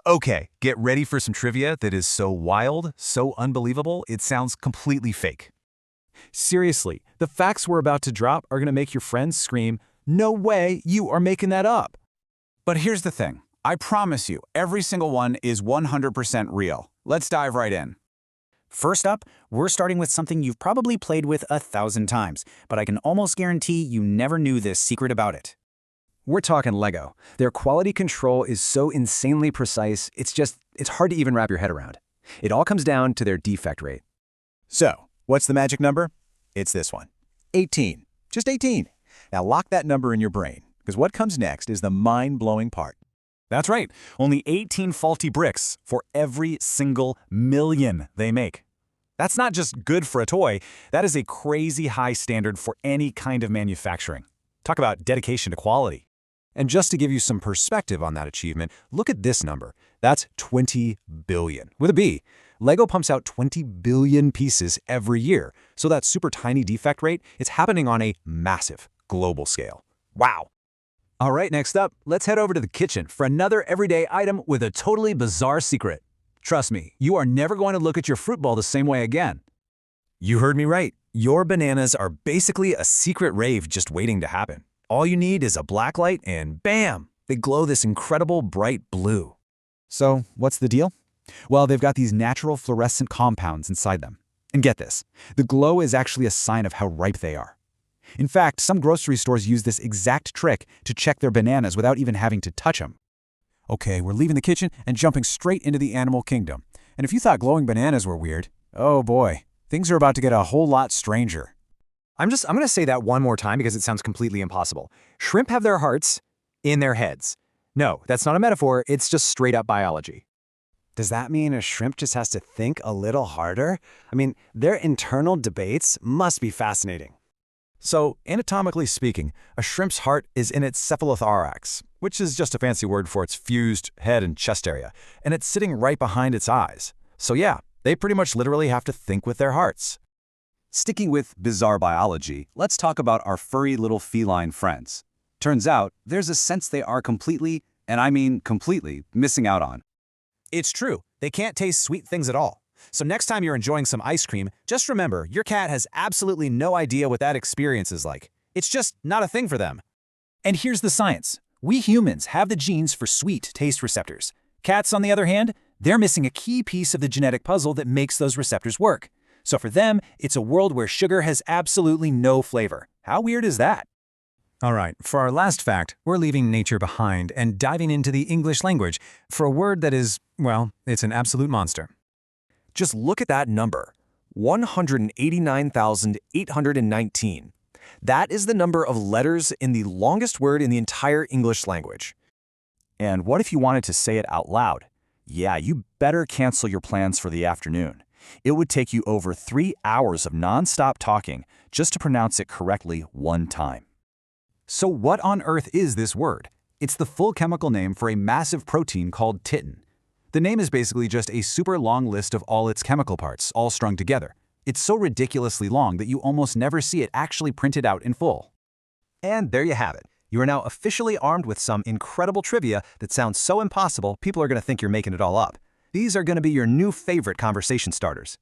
Okay, get ready for some trivia that is so wild, so unbelievable, it sounds completely fake. Seriously, the facts we're about to drop are going to make your friends scream, "No way, you are making that up." But here's the thing. I promise you, every single one is 100% real. Let's dive right in. First up, we're starting with something you've probably played with 1,000 times, but I can almost guarantee you never knew this secret about it. We're talking Lego. Their quality control is so insanely precise, it's hard to even wrap your head around. It all comes down to their defect rate. So, what's the magic number? It's this one. 18. Just 18. Now lock that number in your brain, because what comes next is the mind-blowing part. That's right, only 18 faulty bricks for every single million they make. That's not just good for a toy, that is a crazy high standard for any kind of manufacturing. Talk about dedication to quality. And just to give you some perspective on that achievement, look at this number. That's 20 billion, with a B. Lego pumps out 20 billion pieces every year, so that super tiny defect rate, it's happening on a massive global scale. Wow. All right, next up, let's head over to the kitchen for another everyday item with a totally bizarre secret. Trust me, you are never going to look at your fruit bowl the same way again. You heard me right. Your bananas are basically a secret rave just waiting to happen. All you need is a black light and bam, they glow this incredible bright blue. So, what's the deal? Well, they've got these natural fluorescent compounds inside them. And get this, the glow is actually a sign of how ripe they are. In fact, some grocery stores use this exact trick to check their bananas without even having to touch them. Okay, we're leaving the kitchen and jumping straight into the animal kingdom. And if you thought glowing bananas were weird, oh boy, things are about to get a whole lot stranger. I'm going to say that one more time because it sounds completely impossible. Shrimp have their hearts in their heads. No, that's not a metaphor, it's just straight up biology. Does that mean a shrimp just has to think a little harder? I mean, their internal debates must be fascinating. So, anatomically speaking, a shrimp's heart is in its cephalothorax, which is just a fancy word for its fused head and chest area, and it's sitting right behind its eyes. So yeah, they pretty much literally have to think with their hearts. Sticking with bizarre biology, let's talk about our furry little feline friends. Turns out, there's a sense they are completely, and I mean completely, missing out on. It's true. They can't taste sweet things at all. So next time you're enjoying some ice cream, just remember your cat has absolutely no idea what that experience is like. It's just not a thing for them. And here's the science. We humans have the genes for sweet taste receptors. Cats, on the other hand, they're missing a key piece of the genetic puzzle that makes those receptors work. So for them, it's a world where sugar has absolutely no flavor. How weird is that? All right, for our last fact, we're leaving nature behind and diving into the English language for a word that is, well, it's an absolute monster. Just look at that number, 189,819. That is the number of letters in the longest word in the entire English language. And what if you wanted to say it out loud? Yeah, you better cancel your plans for the afternoon. It would take you over 3 hours of non-stop talking just to pronounce it correctly one time. So what on earth is this word? It's the full chemical name for a massive protein called titin. The name is basically just a super long list of all its chemical parts, all strung together. It's so ridiculously long that you almost never see it actually printed out in full. And there you have it. You are now officially armed with some incredible trivia that sounds so impossible, people are going to think you're making it all up. These are going to be your new favorite conversation starters.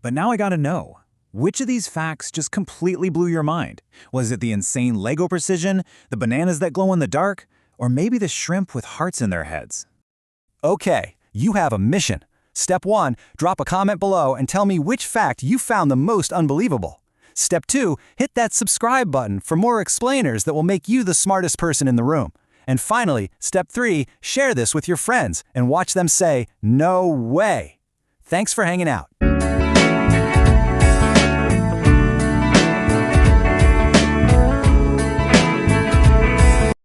But now I gotta know, which of these facts just completely blew your mind? Was it the insane Lego precision, the bananas that glow in the dark, or maybe the shrimp with hearts in their heads? Okay, you have a mission. Step 1, drop a comment below and tell me which fact you found the most unbelievable. Step 2, hit that subscribe button for more explainers that will make you the smartest person in the room. And finally, step 3, share this with your friends and watch them say, "No way." Thanks for hanging out.